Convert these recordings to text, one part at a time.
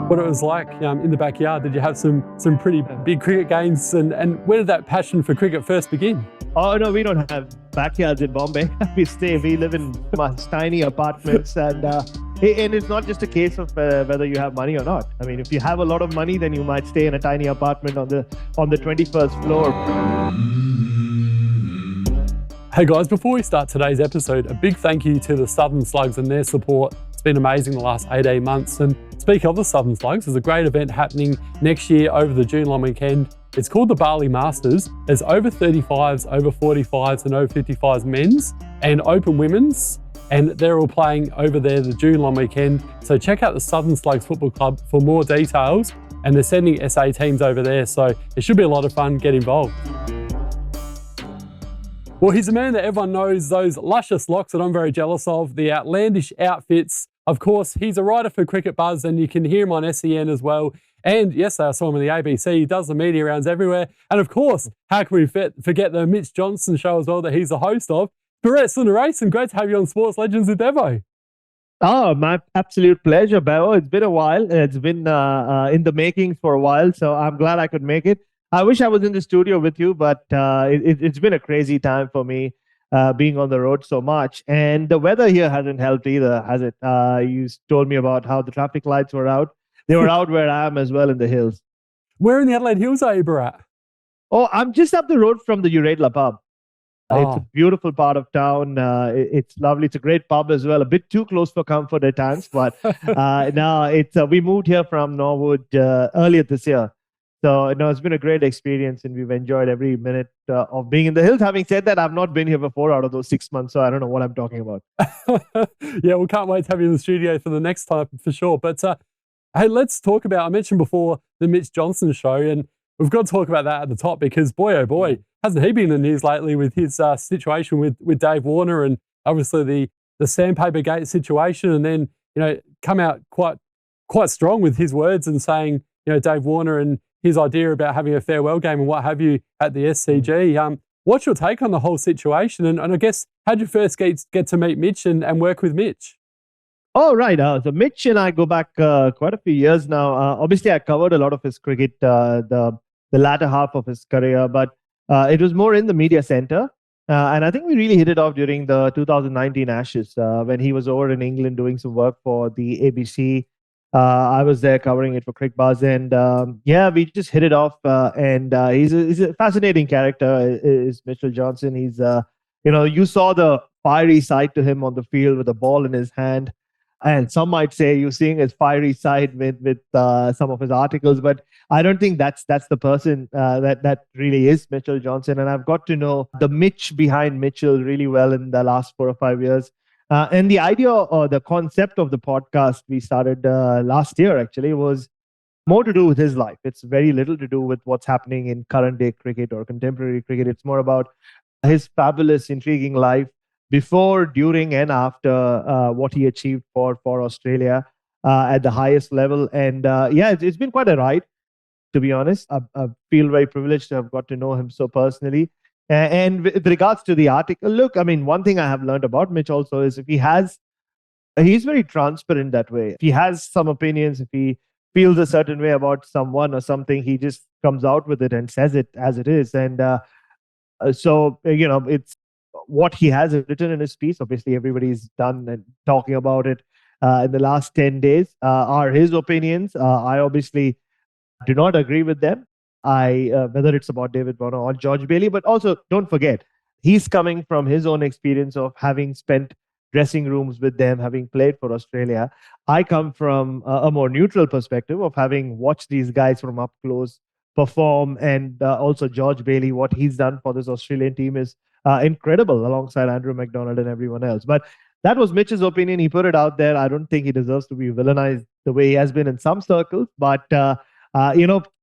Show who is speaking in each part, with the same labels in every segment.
Speaker 1: what it was like in the backyard. Did you have some pretty big cricket games, and where did that passion for cricket first begin?
Speaker 2: Oh no, we don't have backyards in Bombay. We live in tiny apartments, and it's not just a case of whether you have money or not. I mean, if you have a lot of money, then you might stay in a tiny apartment on the 21st floor.
Speaker 1: Hey guys, before we start today's episode, a big thank you to the Southern Slugs and their support. It's been amazing the last 18 months. And speaking of the Southern Slugs, there's a great event happening next year over the June long weekend. It's called the Bali Masters. There's over 35s, over 45s and over 55s men's and open women's. And they're all playing over there the June long weekend. So check out the Southern Slugs Football Club for more details. And they're sending SA teams over there. So it should be a lot of fun. Get involved. Well, he's a man that everyone knows, those luscious locks that I'm very jealous of, the outlandish outfits. Of course, he's a writer for Cricket Buzz, and you can hear him on SEN as well. And yesterday I saw him on the ABC. He does the media rounds everywhere. And of course, how can we forget the Mitch Johnson show as well that he's the host of? Bharat Sundaresan, great to have you on Sports Legends with Bevo.
Speaker 2: Oh, my absolute pleasure, Bevo. It's been a while. It's been in the making for a while, so I'm glad I could make it. I wish I was in the studio with you, but it's been a crazy time for me being on the road so much. And the weather here hasn't helped either, has it? You told me about how the traffic lights were out. They were out where I am as well in the hills.
Speaker 1: Where in the Adelaide Hills are you, Bharat?
Speaker 2: Oh, I'm just up the road from the Uradla pub.
Speaker 1: Oh.
Speaker 2: It's a beautiful part of town. It's lovely. It's a great pub as well. A bit too close for comfort at times, but we moved here from Norwood earlier this year. So, it's been a great experience, and we've enjoyed every minute of being in the hills. Having said that, I've not been here before out of those 6 months, so I don't know what I'm talking about.
Speaker 1: Yeah, we can't wait to have you in the studio for the next time for sure. But hey, let's talk about, I mentioned before, the Mitch Johnson show, and we've got to talk about that at the top because, boy, oh boy, hasn't he been in the news lately with his situation with Dave Warner and obviously the sandpaper gate situation, and then, come out quite strong with his words and saying, Dave Warner and his idea about having a farewell game and what have you at the SCG. What's your take on the whole situation? And I guess, how'd you first get to meet Mitch and work with Mitch?
Speaker 2: Oh, right. So Mitch and I go back quite a few years now. Obviously, I covered a lot of his cricket, the latter half of his career, but it was more in the media center. And I think we really hit it off during the 2019 Ashes when he was over in England doing some work for the ABC. I was there covering it for Cricket Buzz, and we just hit it off. And he's a fascinating character. Is Mitchell Johnson? He's you saw the fiery side to him on the field with the ball in his hand, and some might say you're seeing his fiery side with some of his articles. But I don't think that's the person that really is Mitchell Johnson. And I've got to know the Mitch behind Mitchell really well in the last 4 or 5 years. And the idea or the concept of the podcast we started last year actually was more to do with his life. It's very little to do with what's happening in current day cricket or contemporary cricket. It's more about his fabulous, intriguing life before, during, and after what he achieved for Australia at the highest level. And it's been quite a ride, to be honest. I feel very privileged to have got to know him so personally. And with regards to the article, look, I mean, one thing I have learned about Mitch also is he's very transparent that way. If he has some opinions, if he feels a certain way about someone or something, he just comes out with it and says it as it is. And so, it's what he has written in his piece. Obviously, everybody's done and talking about it in the last 10 days are his opinions. I obviously do not agree with them. Whether it's about David Warner or George Bailey, but also don't forget, he's coming from his own experience of having spent dressing rooms with them, having played for Australia. I come from a more neutral perspective of having watched these guys from up close perform, and also George Bailey, what he's done for this Australian team is incredible alongside Andrew McDonald and everyone else. But that was Mitch's opinion. He put it out there. I don't think he deserves to be villainized the way he has been in some circles, but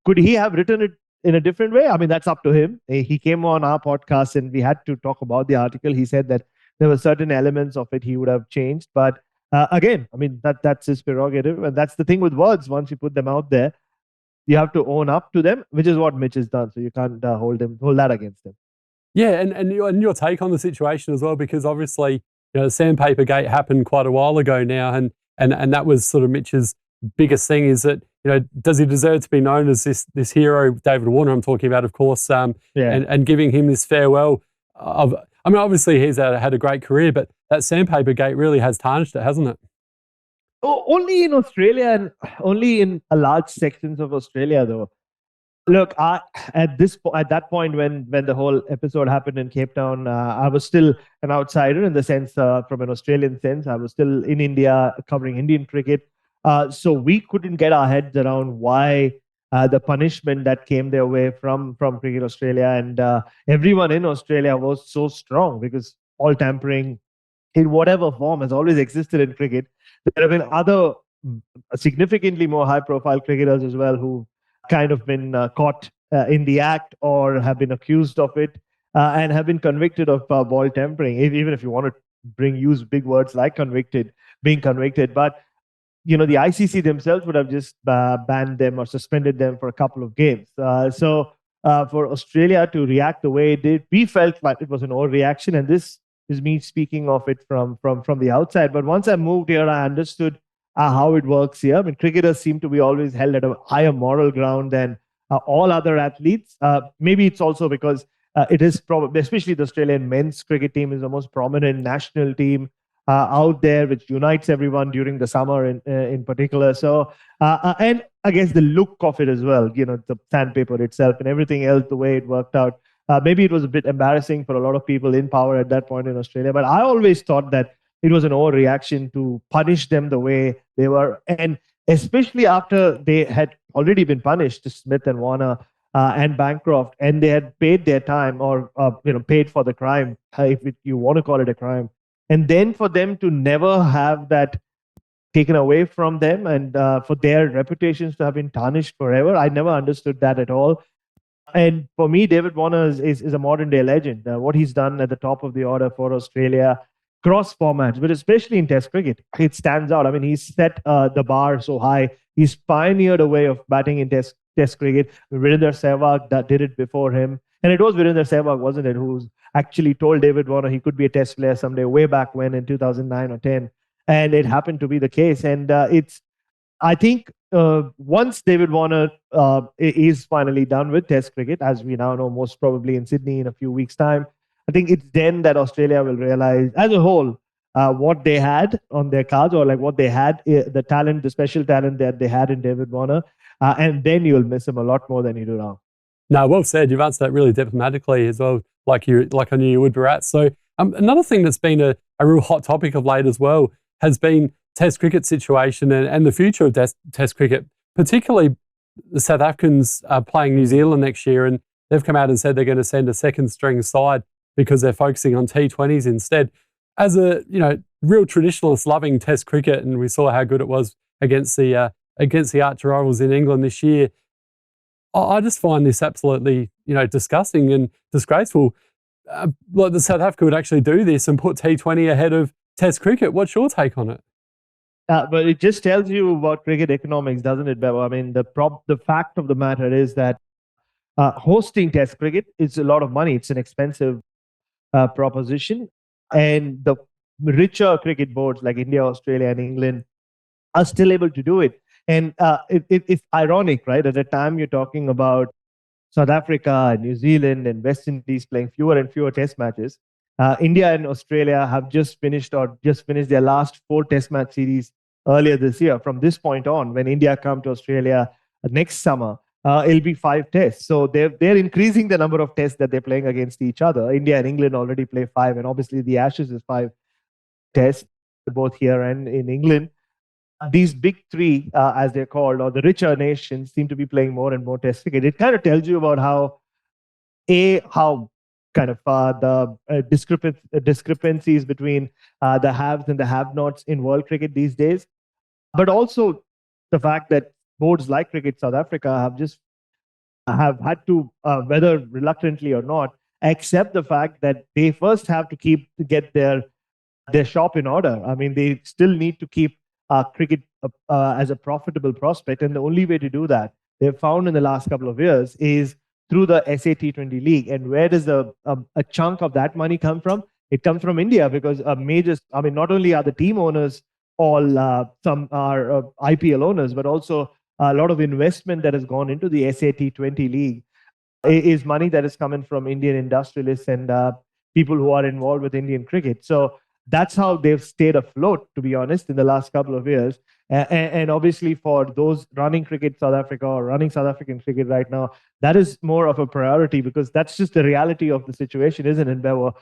Speaker 2: could he have written it in a different way? I mean, that's up to him. He came on our podcast and we had to talk about the article. He said that there were certain elements of it he would have changed. But again, I mean, that's his prerogative. And that's the thing with words. Once you put them out there, you have to own up to them, which is what Mitch has done. So you can't hold that against him.
Speaker 1: Yeah, and your take on the situation as well, because obviously, the sandpaper gate happened quite a while ago now. And that was sort of Mitch's biggest thing is that, does he deserve to be known as this hero, David Warner? I'm talking about, of course, and giving him this farewell. Obviously he's had a great career, but that sandpaper gate really has tarnished it, hasn't it?
Speaker 2: Only in Australia and only in a large sections of Australia, though. Look, at that point when the whole episode happened in Cape Town, I was still an outsider in the sense, from an Australian sense. I was still in India covering Indian cricket, so we couldn't get our heads around why the punishment that came their way from Cricket Australia, and everyone in Australia was so strong because all tampering in whatever form has always existed in cricket. There have been other significantly more high-profile cricketers as well who kind of been caught in the act or have been accused of it and have been convicted of ball tampering, even if you want to use big words like being convicted. But the ICC themselves would have just banned them or suspended them for a couple of games. So for Australia to react the way it did, we felt like it was an overreaction, and this is me speaking of it from the outside. But once I moved here, I understood how it works here. I mean, cricketers seem to be always held at a higher moral ground than all other athletes. Maybe it's also because it is probably, especially the Australian men's cricket team is the most prominent national team out there, which unites everyone during the summer in particular. So, and I guess the look of it as well, the sandpaper itself and everything else, the way it worked out. Maybe it was a bit embarrassing for a lot of people in power at that point in Australia, but I always thought that it was an overreaction to punish them the way they were. And especially after they had already been punished, Smith and Warner and Bancroft, and they had paid their time or paid for the crime, if you want to call it a crime. And then for them to never have that taken away from them and for their reputations to have been tarnished forever, I never understood that at all. And for me, David Warner is a modern day legend. What he's done at the top of the order for Australia, cross formats, but especially in Test cricket, it stands out. I mean, he's set the bar so high. He's pioneered a way of batting in Test cricket. Virender Sehwag that did it before him. And it was Virender Sehwag, wasn't it, who actually told David Warner he could be a Test player someday, way back when in 2009 or 10. And it happened to be the case. And I think once David Warner is finally done with Test cricket, as we now know, most probably in Sydney in a few weeks' time, I think it's then that Australia will realize as a whole what they had on their cards, or like what they had, the talent, the special talent that they had in David Warner. And then you'll miss him a lot more than you do now.
Speaker 1: No, well said. You've answered that really diplomatically as well, like I knew you would, Bharat. So another thing that's been a real hot topic of late as well has been Test cricket situation and the future of Test cricket, particularly the South Africans are playing New Zealand next year, and they've come out and said they're going to send a second string side because they're focusing on T20s instead. As a real traditionalist loving Test cricket, and we saw how good it was against the arch rivals in England this year, I just find this absolutely disgusting and disgraceful. Like the South Africa would actually do this and put T20 ahead of Test cricket. What's your take on it?
Speaker 2: But it just tells you about cricket economics, doesn't it, Bebo? I mean, the fact of the matter is that hosting Test cricket is a lot of money. It's an expensive proposition. And the richer cricket boards like India, Australia, and England are still able to do it. And it's ironic, right? At the time you're talking about South Africa and New Zealand and West Indies playing fewer and fewer Test matches. India and Australia have just finished their last 4 Test match series earlier this year. From this point on, when India come to Australia next summer, it'll be 5 tests. So they're increasing the number of tests that they're playing against each other. India and England already play 5, and obviously the Ashes is 5 tests, both here and in England. These big 3, as they're called, or the richer nations, seem to be playing more and more Test cricket. It kind of tells you about how kind of the discrepancies between the haves and the have-nots in world cricket these days, but also the fact that boards like Cricket South Africa have had to, whether reluctantly or not, accept the fact that they first have to get their shop in order. I mean, they still need to keep cricket as a profitable prospect, and the only way to do that, they've found in the last couple of years, is through the SAT20 league. And where does a chunk of that money come from? It comes from India, because not only are the team owners some are IPL owners, but also a lot of investment that has gone into the SA T20 league is money that is coming from Indian industrialists and people who are involved with Indian cricket. So that's how they've stayed afloat, to be honest, in the last couple of years. And obviously, for those running cricket South Africa or running South African cricket right now, that is more of a priority because that's just the reality of the situation, isn't it, Bevo?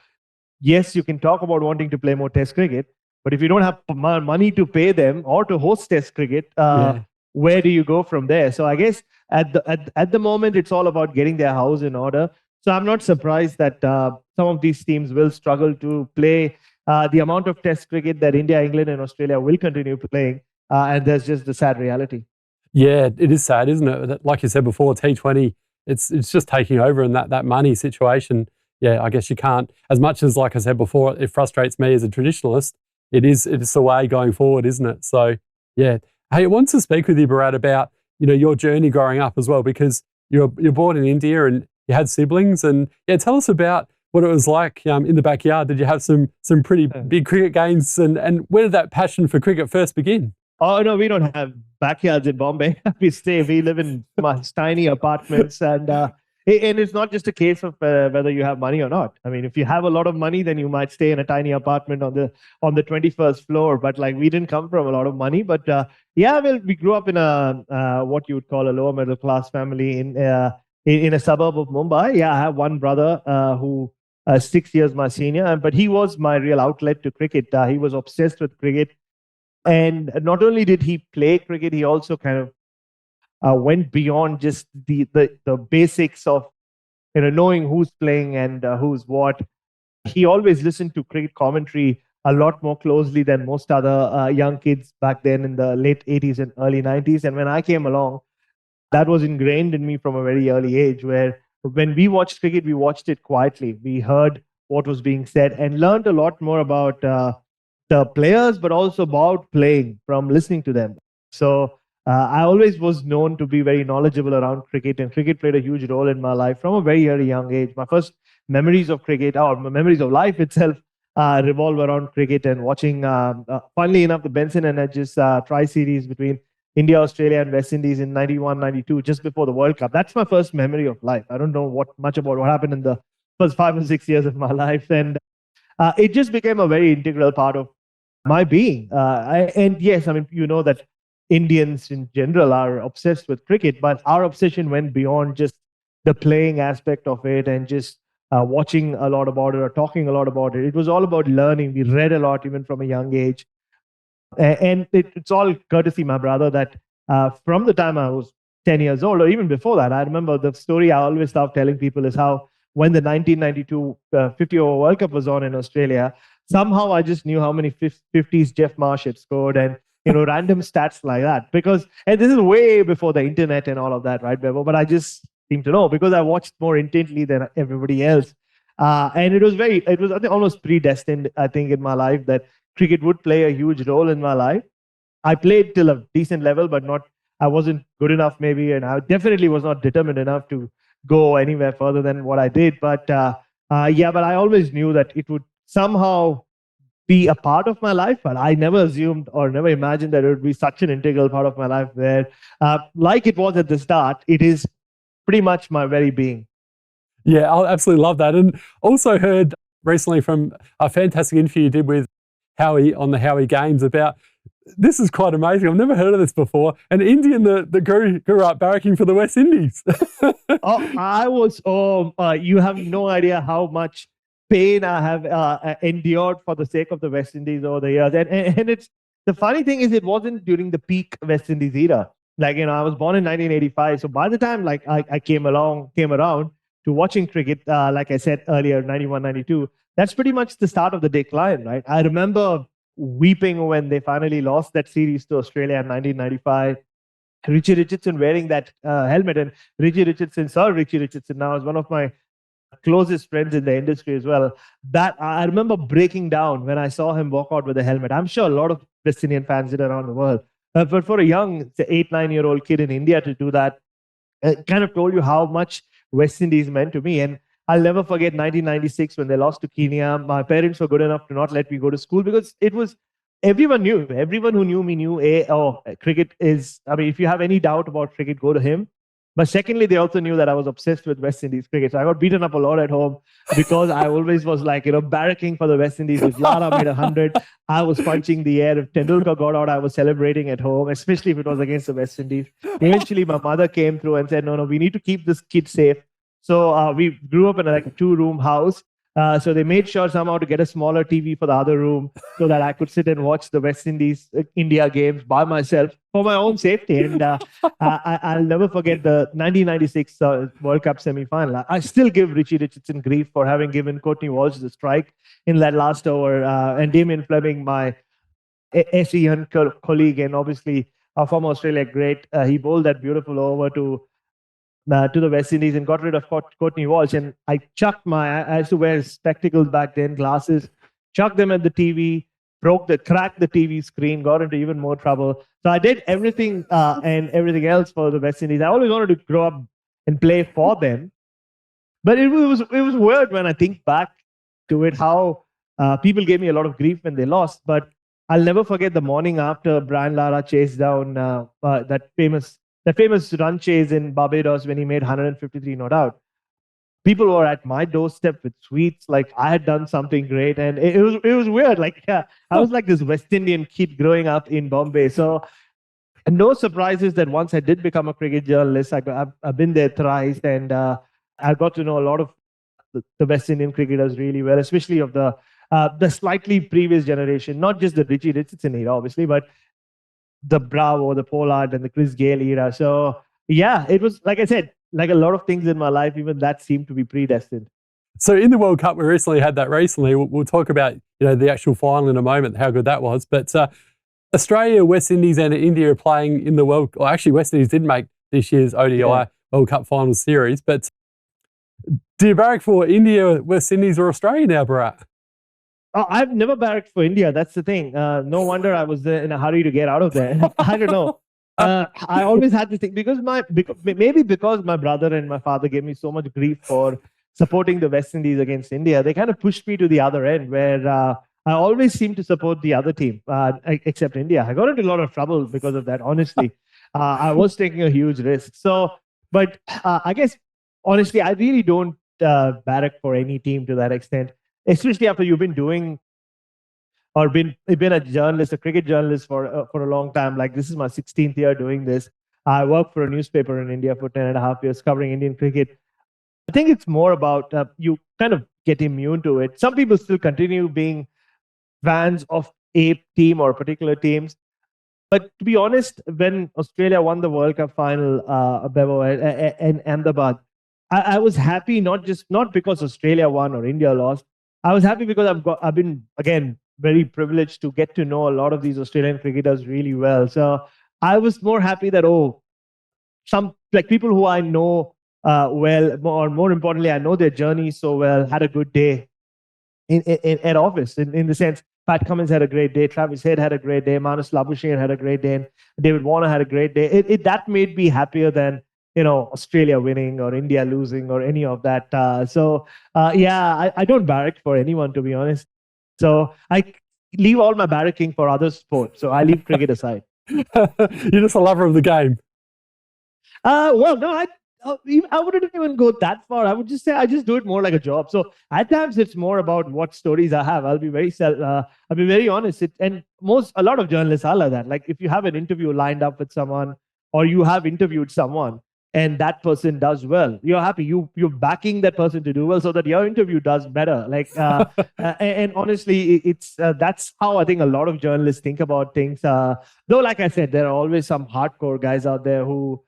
Speaker 2: Yes, you can talk about wanting to play more Test cricket, but if you don't have money to pay them or to host Test cricket, where do you go from there? So I guess at the moment, it's all about getting their house in order. So I'm not surprised that some of these teams will struggle to play the amount of Test cricket that India, England, and Australia will continue playing. And there's just the sad reality.
Speaker 1: Yeah, it is sad, isn't it? Like you said before, T20, it's just taking over, and that money situation. Yeah, I guess you can't. As much as, like I said before, it frustrates me as a traditionalist. It's the way going forward, isn't it? So yeah. Hey, I want to speak with you, Bharat, about your journey growing up as well, because you're born in India and you had siblings, and yeah, tell us about what it was like in the backyard. Did you have some pretty big cricket games, and where did that passion for cricket first begin?
Speaker 2: Oh no, we don't have backyards in Bombay. We live in tiny apartments, and it's not just a case of whether you have money or not. I mean, if you have a lot of money, then you might stay in a tiny apartment on the 21st floor. But like, we didn't come from a lot of money. But yeah, well, we grew up in a what you would call a lower middle class family in a suburb of Mumbai. Yeah, I have one brother who 6 years my senior, but he was my real outlet to cricket. He was obsessed with cricket. And not only did he play cricket, he also kind of went beyond just the basics of knowing who's playing and who's what. He always listened to cricket commentary a lot more closely than most other young kids back then in the late 80s and early 90s. And when I came along, that was ingrained in me from a very early age, where when we watched cricket, we watched it quietly. We heard what was being said and learned a lot more about the players, but also about playing from listening to them. So I always was known to be very knowledgeable around cricket, and cricket played a huge role in my life from a very early young age. My first memories of cricket, or memories of life itself, revolve around cricket and watching, funnily enough, the Benson and Hedges tri-series between India, Australia, and West Indies in 91, 92, just before the World Cup. That's my first memory of life. I don't know much about what happened in the first 5 or 6 years of my life. And it just became a very integral part of my being. And yes, I mean, that Indians in general are obsessed with cricket, but our obsession went beyond just the playing aspect of it and just watching a lot about it or talking a lot about it. It was all about learning. We read a lot, even from a young age. And it's all courtesy, my brother, that from the time I was 10 years old, or even before that, I remember the story I always love telling people is how when the 1992 50-over World Cup was on in Australia, somehow I just knew how many 50s Jeff Marsh had scored and, random stats like that. And this is way before the internet and all of that, right, Bevo? But I just seem to know because I watched more intently than everybody else. And it was I think, almost predestined, I think, in my life that cricket would play a huge role in my life. I played till a decent level, but I wasn't good enough maybe. And I definitely was not determined enough to go anywhere further than what I did. But but I always knew that it would somehow be a part of my life, but I never assumed or never imagined that it would be such an integral part of my life where, like it was at the start, it is pretty much my very being.
Speaker 1: Yeah, I absolutely love that. And also heard recently from a fantastic interview you did with Howie on the Howie Games about, this is quite amazing. I've never heard of this before. An Indian that grew up barracking for the West Indies.
Speaker 2: You have no idea how much pain I have endured for the sake of the West Indies over the years. And it's the funny thing is, it wasn't during the peak West Indies era. Like, I was born in 1985. So by the time I came around to watching cricket, like I said earlier, 91, 92, that's pretty much the start of the decline, right? I remember weeping when they finally lost that series to Australia in 1995. Richie Richardson wearing that helmet, and Sir Richie Richardson now is one of my closest friends in the industry as well. That I remember breaking down when I saw him walk out with the helmet. I'm sure a lot of West Indian fans did around the world. But for a young, 8, 9-year-old kid in India to do that, it kind of told you how much West Indies meant to me. And I'll never forget 1996 when they lost to Kenya. My parents were good enough to not let me go to school because it was everyone who knew me knew, cricket is, I mean, if you have any doubt about cricket, go to him. But secondly, they also knew that I was obsessed with West Indies cricket. So I got beaten up a lot at home because I always was like, barracking for the West Indies. If Lara made 100, I was punching the air. If Tendulkar got out, I was celebrating at home, especially if it was against the West Indies. Eventually, my mother came through and said, no, we need to keep this kid safe. So we grew up in a 2-room house. So they made sure somehow to get a smaller TV for the other room so that I could sit and watch the West Indies India games by myself for my own safety. And I'll never forget the 1996 World Cup semi-final. I still give Richie Richardson grief for having given Courtney Walsh the strike in that last over. And Damien Fleming, my SEN colleague and obviously a former Australia great, he bowled that beautiful over to the West Indies and got rid of Courtney Walsh. And I I used to wear spectacles back then, glasses, chucked them at the TV, cracked the TV screen, got into even more trouble. So I did everything and everything else for the West Indies. I always wanted to grow up and play for them. But it was weird when I think back to it, how people gave me a lot of grief when they lost. But I'll never forget the morning after Brian Lara chased down that famous run chase in Barbados when he made 153 not out. People were at my doorstep with sweets, like I had done something great, and it was weird. Like I was like this West Indian kid growing up in Bombay. So no surprises that once I did become a cricket journalist, I've been there thrice, and I got to know a lot of the West Indian cricketers really well, especially of the slightly previous generation, not just the Richie Richardson era, obviously, but the Bravo, the Pollard, and the Chris Gayle era. So yeah, it was, like I said, like a lot of things in my life, even that seemed to be predestined.
Speaker 1: So in the World Cup, we recently had that recently. We'll talk about the actual final in a moment, how good that was. But Australia, West Indies, and India are playing in the World. Well, actually, West Indies did make this year's ODI World Cup final series. But do you barrack for India, West Indies, or Australia now, Bharat?
Speaker 2: Oh, I've never barracked for India. That's the thing. No wonder I was in a hurry to get out of there. I don't know. I always had to think because my brother and my father gave me so much grief for supporting the West Indies against India. They kind of pushed me to the other end where I always seem to support the other team except India. I got into a lot of trouble because of that. Honestly, I was taking a huge risk. So, but I guess honestly, I really don't barrack for any team to that extent. Especially after you've been doing or been a journalist, a cricket journalist for a long time. Like this is my 16th year doing this. I worked for a newspaper in India for 10.5 years covering Indian cricket. I think it's more about you kind of get immune to it. Some people still continue being fans of a team or particular teams. But to be honest, when Australia won the World Cup final, Bevo, and Ahmedabad, I was happy not because Australia won or India lost. I was happy because I've been, again, very privileged to get to know a lot of these Australian cricketers really well. So I was more happy that, some like people who I know well, or more importantly, I know their journey so well, had a good day at office in the sense, Pat Cummins had a great day, Travis Head had a great day, Manus Labuschagne had a great day, and David Warner had a great day. That made me happier than Australia winning or India losing or any of that. I don't barrack for anyone, to be honest. So I leave all my barracking for other sports. So I leave cricket aside.
Speaker 1: You're just a lover of the game.
Speaker 2: Well, no, I wouldn't even go that far. I would just say I just do it more like a job. So at times it's more about what stories I have. I'll be very honest. A lot of journalists are like that. Like if you have an interview lined up with someone or you have interviewed someone, and that person does well, you're happy. You're backing that person to do well so that your interview does better. Like, and honestly, it's that's how I think a lot of journalists think about things. Though, like I said, there are always some hardcore guys out there who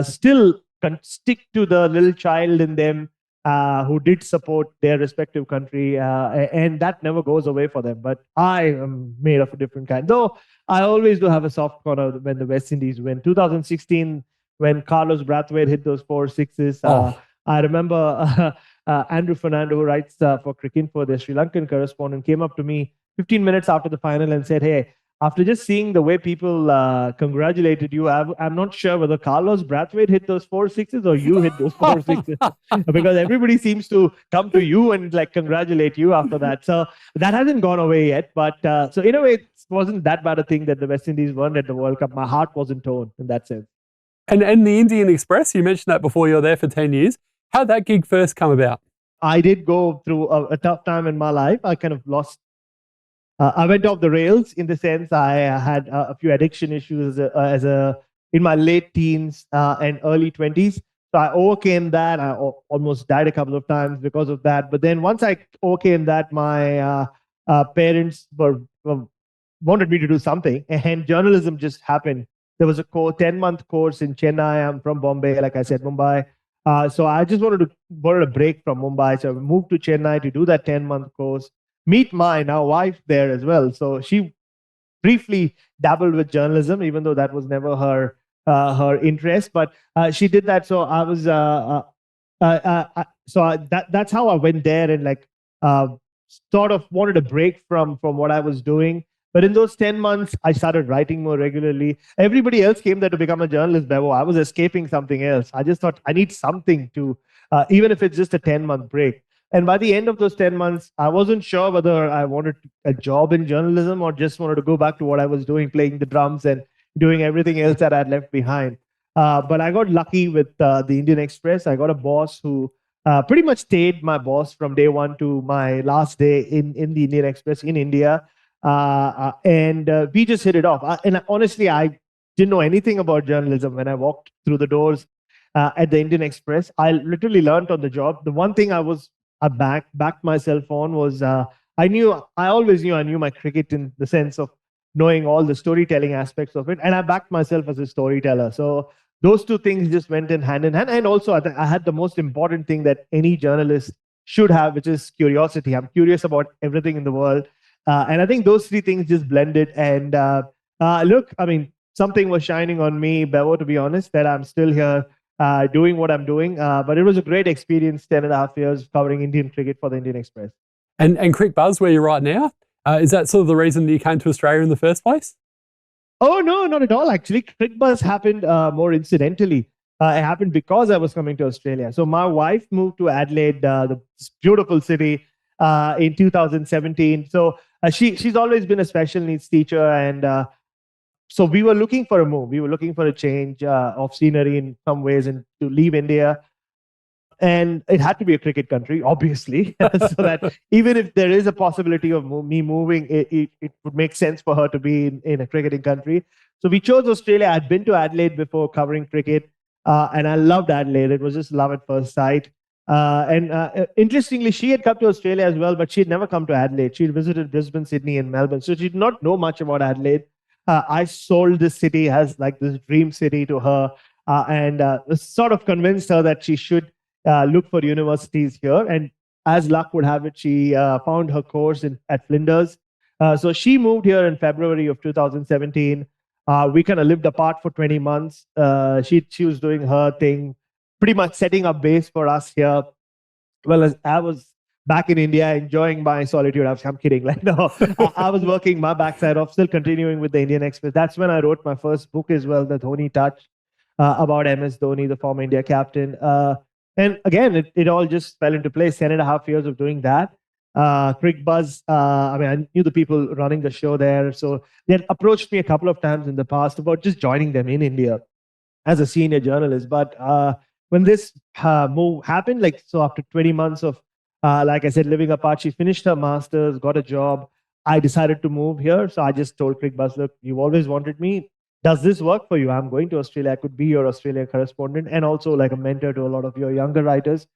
Speaker 2: still can stick to the little child in them who did support their respective country, and that never goes away for them. But I am made of a different kind. Though I always do have a soft corner when the West Indies win. 2016. When Carlos Brathwaite hit those 4 sixes, I remember Andrew Fernando, who writes for Cricinfo, the Sri Lankan correspondent, came up to me 15 minutes after the final and said, "Hey, after just seeing the way people congratulated you, I'm not sure whether Carlos Brathwaite hit those 4 sixes or you hit those 4 sixes, because everybody seems to come to you and like congratulate you after that. So that hasn't gone away yet. But so in a way, it wasn't that bad a thing that the West Indies won at the World Cup. My heart wasn't torn in that sense.
Speaker 1: And the Indian Express, you mentioned that before, you were there for 10 years. How'd that gig first come about?
Speaker 2: I did go through a tough time in my life. I kind of lost. I went off the rails in the sense I had a few addiction issues in my late teens and early 20s. So I overcame that. I almost died a couple of times because of that. But then once I overcame that, my parents wanted me to do something, and journalism just happened. There was a 10-month course in Chennai. I'm from Bombay, like I said, Mumbai. So I just wanted a break from Mumbai. So I moved to Chennai to do that 10-month course. Meet my now wife there as well. So she briefly dabbled with journalism, even though that was never her interest. But she did that. So I was that's how I went there and like sort of wanted a break from what I was doing. But in those 10 months, I started writing more regularly. Everybody else came there to become a journalist, Bevo. I was escaping something else. I just thought I need something to, even if it's just a 10-month break. And by the end of those 10 months, I wasn't sure whether I wanted a job in journalism or just wanted to go back to what I was doing, playing the drums and doing everything else that I'd left behind. But I got lucky with the Indian Express. I got a boss who pretty much stayed my boss from day one to my last day in the Indian Express in India. And we just hit it off. And honestly, I didn't know anything about journalism when I walked through the doors at the Indian Express. I literally learned on the job. The one thing I backed myself on was I always knew I knew my cricket in the sense of knowing all the storytelling aspects of it, and I backed myself as a storyteller. So those two things just went in hand. And also I had the most important thing that any journalist should have, which is curiosity. I'm curious about everything in the world. And I think those three things just blended. And look, I mean, something was shining on me, Bevo, to be honest, that I'm still here doing what I'm doing. But it was a great experience, 10.5 years covering Indian cricket for the Indian Express.
Speaker 1: And Crick Buzz, where you're right now, is that sort of the reason that you came to Australia in the first place?
Speaker 2: Oh, no, not at all. Actually, Crick Buzz happened more incidentally. It happened because I was coming to Australia. So my wife moved to Adelaide, the beautiful city, in 2017. So she's always been a special needs teacher. And so we were looking for a move. We were looking for a change of scenery in some ways and to leave India. And it had to be a cricket country, obviously, so that even if there is a possibility of me moving, it would make sense for her to be in a cricketing country. So we chose Australia. I'd been to Adelaide before covering cricket, and I loved Adelaide. It was just love at first sight. And interestingly, she had come to Australia as well, but she had never come to Adelaide. She'd visited Brisbane, Sydney, and Melbourne. So she did not know much about Adelaide. I sold this city as like this dream city to her, and sort of convinced her that she should look for universities here. And as luck would have it, she found her course at Flinders. So she moved here in February of 2017. We kind of lived apart for 20 months. She was doing her thing, pretty much setting up base for us here. Well, as I was back in India enjoying my solitude. I'm kidding. Like, no, I was working my backside off, still continuing with the Indian Express. That's when I wrote my first book as well, The Dhoni Touch, about MS Dhoni, the former India captain. And again, it all just fell into place. 10.5 years of doing that. Crick Buzz, I mean, I knew the people running the show there. So they had approached me a couple of times in the past about just joining them in India as a senior journalist. But when this move happened, like, so after 20 months of, like I said, living apart, she finished her master's, got a job. I decided to move here. So I just told Crick Buzz, look, you've always wanted me. Does this work for you? I'm going to Australia. I could be your Australia correspondent and also like a mentor to a lot of your younger writers.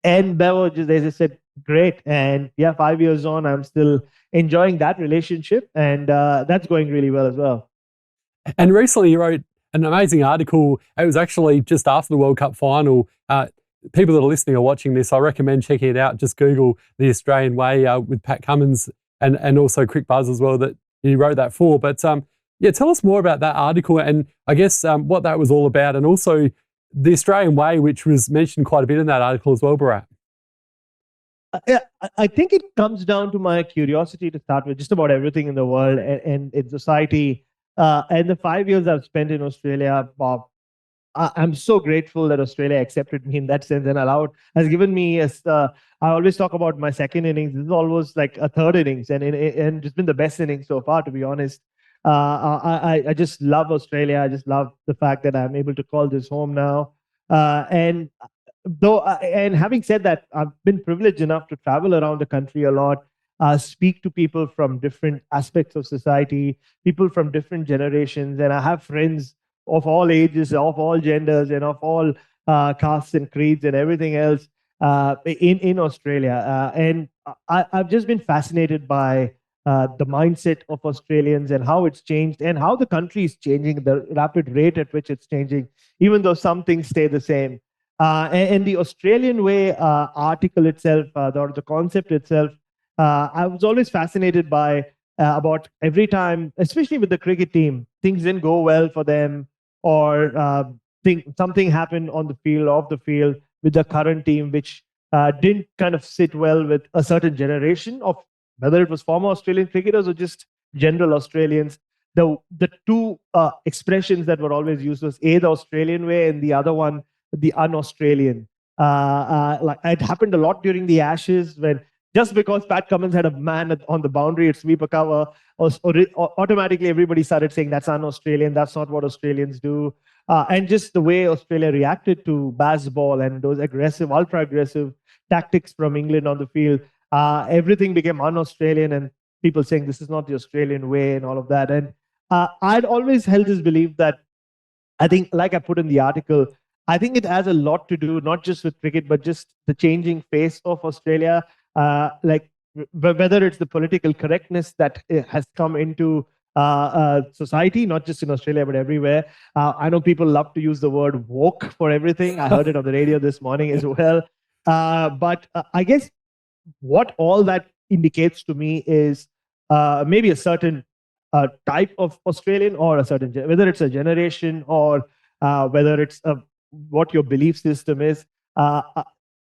Speaker 2: And Bevo, they just said, great. And yeah, 5 years on, I'm still enjoying that relationship. And that's going really well as well.
Speaker 1: And recently you wrote an amazing article. It was actually just after the World Cup final. People that are listening or watching this, I recommend checking it out. Just Google The Australian Way with Pat Cummins and also Crick Buzz as well that you wrote that for. But yeah, tell us more about that article and I guess what that was all about, and also the Australian Way, which was mentioned quite a bit in that article as well, Bharat.
Speaker 2: Yeah, I think it comes down to my curiosity to start with, just about everything in the world and in society. And the 5 years I've spent in Australia, I'm so grateful that Australia accepted me in that sense and has given me as I always talk about my second innings. This is almost like a third innings, and it's been the best innings so far, to be honest. I just love Australia. I just love the fact that I'm able to call this home now. And and having said that, I've been privileged enough to travel around the country a lot, speak to people from different aspects of society, people from different generations, and I have friends of all ages, of all genders, and of all castes and creeds and everything else in Australia. And I've just been fascinated by the mindset of Australians and how it's changed and how the country is changing, the rapid rate at which it's changing, even though some things stay the same. And the Australian way article itself, or the concept itself, I was always fascinated by about every time, especially with the cricket team, things didn't go well for them, or something happened on the field, off the field with the current team, which didn't kind of sit well with a certain generation of whether it was former Australian cricketers or just general Australians. The two expressions that were always used was A, the Australian way, and the other one, the un-Australian. Like it happened a lot during the Ashes, when just because Pat Cummins had a man on the boundary at sweep a cover, automatically everybody started saying that's un-Australian, that's not what Australians do. And just the way Australia reacted to baseball and those aggressive, ultra-aggressive tactics from England on the field, everything became un-Australian, and people saying this is not the Australian way and all of that. And I'd always held this belief that, I think, like I put in the article, I think it has a lot to do not just with cricket, but just the changing face of Australia. Like whether it's the political correctness that has come into society, not just in Australia, but everywhere. I know people love to use the word woke for everything. I heard it on the radio this morning as well. But I guess what all that indicates to me is maybe a certain type of Australian, or a certain, whether it's a generation, or whether it's what your belief system is.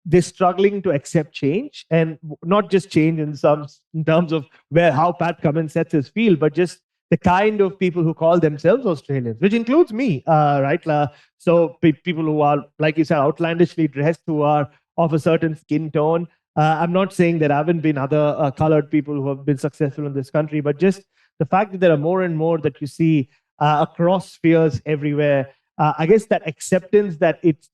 Speaker 2: They're struggling to accept change, and not just change in terms of how Pat Cummins sets his field, but just the kind of people who call themselves Australians, which includes me, right? So people who are, like you said, outlandishly dressed, who are of a certain skin tone. I'm not saying there haven't been other colored people who have been successful in this country, but just the fact that there are more and more that you see across spheres everywhere. I guess that acceptance that it's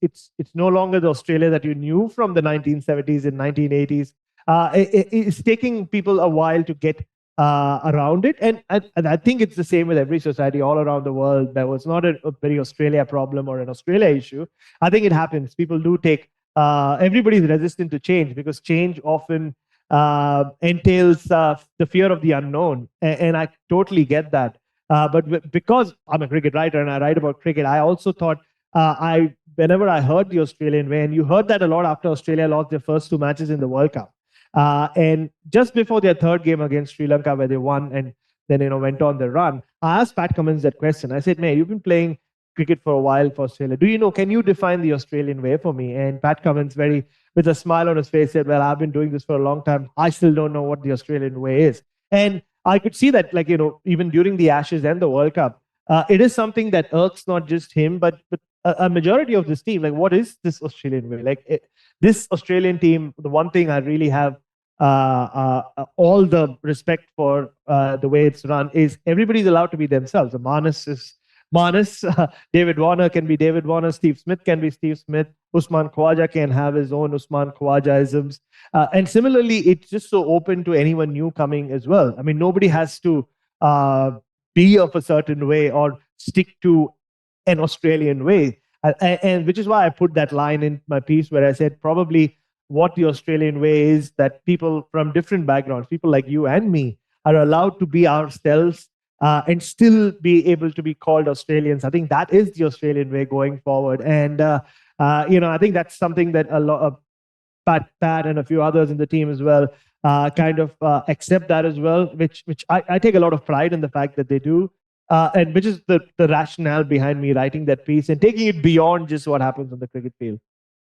Speaker 2: no longer the Australia that you knew from the 1970s and 1980s. It's taking people a while to get around it, and I think it's the same with every society all around the world. There was not a very Australia problem or an Australia issue. I think it happens. People do take. Everybody's resistant to change, because change often entails the fear of the unknown, and I totally get that. But because I'm a cricket writer and I write about cricket, I also thought whenever I heard the Australian way, and you heard that a lot after Australia lost their first two matches in the World Cup, and just before their third game against Sri Lanka, where they won and then went on the run, I asked Pat Cummins that question. I said, "Man, you've been playing cricket for a while for Australia. Can you define the Australian way for me?" And Pat Cummins, with a smile on his face, said, "Well, I've been doing this for a long time. I still don't know what the Australian way is." And I could see that, even during the Ashes and the World Cup, it is something that irks not just him, but a majority of this team. Like, what is this Australian way? This Australian team, the one thing I really have all the respect for the way it's run is everybody's allowed to be themselves. The Manas is Manas, David Warner can be David Warner, Steve Smith can be Steve Smith, Usman Khawaja can have his own Usman Khawaja-isms. And similarly, it's just so open to anyone new coming as well. I mean, nobody has to be of a certain way or stick to an Australian way. And which is why I put that line in my piece where I said probably what the Australian way is that people from different backgrounds, people like you and me, are allowed to be ourselves and still be able to be called Australians. I think that is the Australian way going forward. And, I think that's something that a lot of Pat and a few others in the team as well kind of accept that as well, which I take a lot of pride in the fact that they do. And which is the rationale behind me writing that piece and taking it beyond just what happens on the cricket field.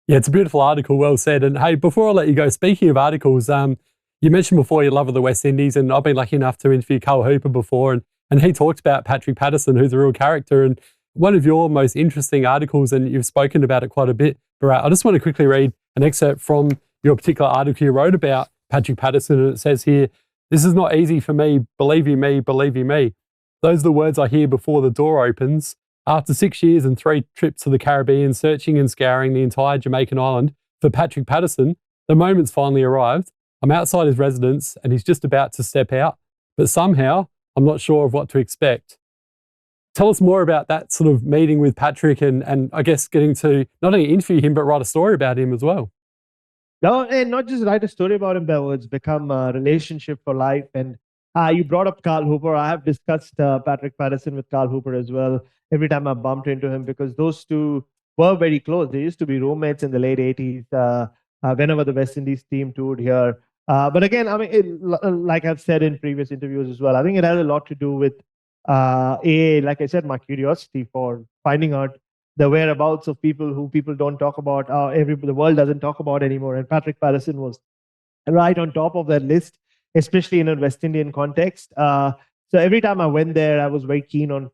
Speaker 1: Yeah, it's a beautiful article, well said. And hey, before I let you go, speaking of articles, you mentioned before your love of the West Indies, and I've been lucky enough to interview Carl Hooper before, and he talked about Patrick Patterson, who's a real character. And one of your most interesting articles, and you've spoken about it quite a bit, Bharat, I just want to quickly read an excerpt from your particular article you wrote about Patrick Patterson, and it says here, "This is not easy for me, believe you me, believe you me. Those are the words I hear before the door opens. After 6 years and 3 trips to the Caribbean, searching and scouring the entire Jamaican island for Patrick Patterson, the moment's finally arrived. I'm outside his residence and he's just about to step out, but somehow I'm not sure of what to expect." Tell us more about that sort of meeting with Patrick and I guess getting to not only interview him, but write a story about him as well.
Speaker 2: No, and not just write a story about him, Bevo. It's become a relationship for life. And you brought up Carl Hooper. I have discussed Patrick Patterson with Carl Hooper as well every time I bumped into him, because those two were very close. They used to be roommates in the late 80s whenever the West Indies team toured here. But again, I mean, like I've said in previous interviews as well, I think it has a lot to do with, like I said, my curiosity for finding out the whereabouts of people who people don't talk about, the world doesn't talk about anymore. And Patrick Patterson was right on top of that list, especially in a West Indian context. So every time I went there, I was very keen on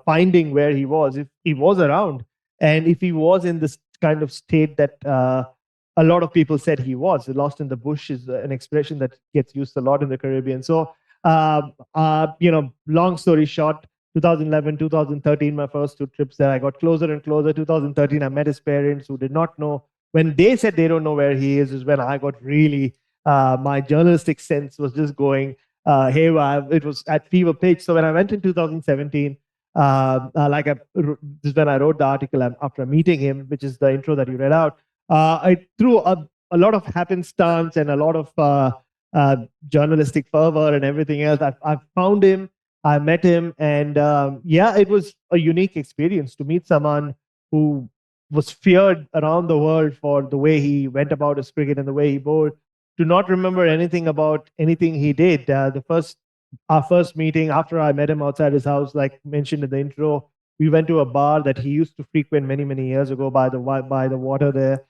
Speaker 2: finding where he was, if he was around, and if he was in this kind of state that a lot of people said he was. Lost in the bush is an expression that gets used a lot in the Caribbean. So, long story short, 2011, 2013, my first 2 trips there, I got closer and closer. 2013, I met his parents who did not know. When they said they don't know where he is when I got really, my journalistic sense was just going haywire. It was at fever pitch. So when I went in 2017, this is when I wrote the article after meeting him, which is the intro that you read out. I threw a lot of happenstance and a lot of journalistic fervor and everything else. I found him, I met him, and it was a unique experience to meet someone who was feared around the world for the way he went about his cricket and the way he bowled, to not remember anything about anything he did. Our first meeting after I met him outside his house, like mentioned in the intro, we went to a bar that he used to frequent many, many years ago by the water there.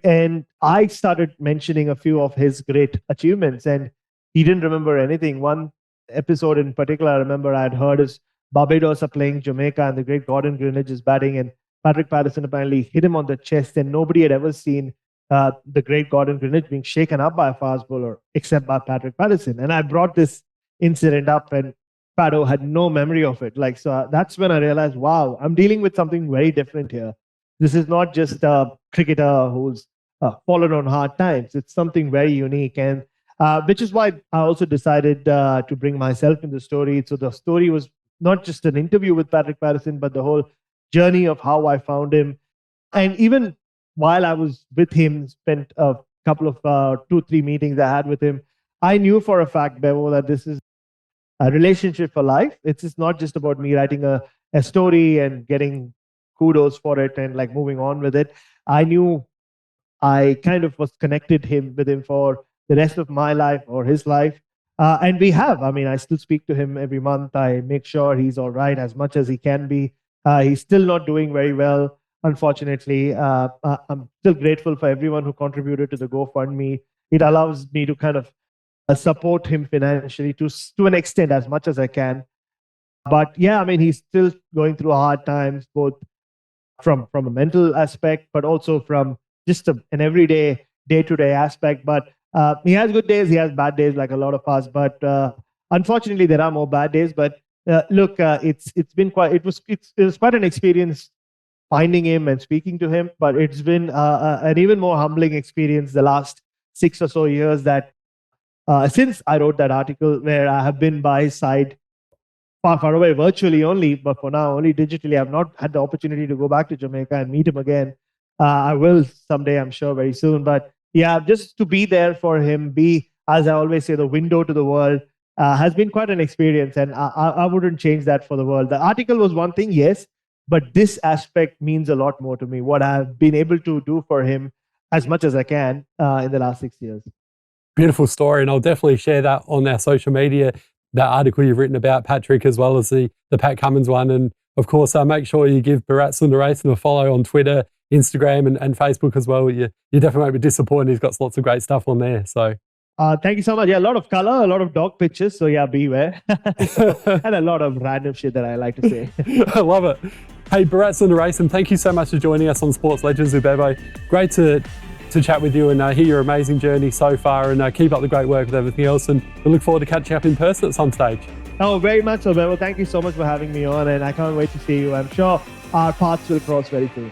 Speaker 2: And I started mentioning a few of his great achievements, and he didn't remember anything. One episode in particular, I remember I had heard is Barbados are playing Jamaica, and the great Gordon Greenidge is batting, and Patrick Patterson apparently hit him on the chest, and nobody had ever seen the great Gordon Greenidge being shaken up by a fast bowler except by Patrick Patterson. And I brought this incident up, and Pado had no memory of it. So that's when I realized, wow, I'm dealing with something very different here. This is not just a cricketer who's fallen on hard times. It's something very unique, and which is why I also decided to bring myself in the story. So the story was not just an interview with Patrick Patterson, but the whole journey of how I found him. And even while I was with him, spent a couple of 2-3 meetings I had with him, I knew for a fact, Bevo, that this is a relationship for life. It's just not just about me writing a story and getting kudos for it and like moving on with it. I knew I kind of was connected with him for the rest of my life or his life. And we have. I mean, I still speak to him every month. I make sure he's all right as much as he can be. He's still not doing very well, unfortunately. I'm still grateful for everyone who contributed to the GoFundMe. It allows me to kind of support him financially to an extent, as much as I can. But yeah, I mean, he's still going through hard times, both from a mental aspect, but also from just an everyday, day-to-day aspect. But he has good days, he has bad days, like a lot of us. But unfortunately, there are more bad days. But look, it was quite an experience finding him and speaking to him. But it's been an even more humbling experience the last 6 or so years that since I wrote that article, where I have been by his side, far, far away, virtually only, but for now only digitally. I've not had the opportunity to go back to Jamaica and meet him again. I will someday, I'm sure, very soon. But yeah, just to be there for him, be, as I always say, the window to the world, has been quite an experience. And I wouldn't change that for the world. The article was one thing, yes, but this aspect means a lot more to me, what I've been able to do for him as much as I can in the last 6 years.
Speaker 1: Beautiful story, and I'll definitely share that on our social media, that article you've written about Patrick, as well as the Pat Cummins one. And of course, make sure you give Bharat Sundaresan a follow on Twitter. Instagram and Facebook as well. You definitely won't be disappointed. He's got lots of great stuff on there. So
Speaker 2: thank you so much. Yeah, a lot of color, a lot of dog pictures. So yeah, beware. And a lot of random shit that I like to say.
Speaker 1: I love it. Hey, Bharat Sundaresan, thank you so much for joining us on Sports Legends with Bebo. Great to chat with you and hear your amazing journey so far, and keep up the great work with everything else. And we look forward to catching up in person at some stage.
Speaker 2: Oh, very much so, Bebo. Thank you so much for having me on, and I can't wait to see you. I'm sure our paths will cross very soon.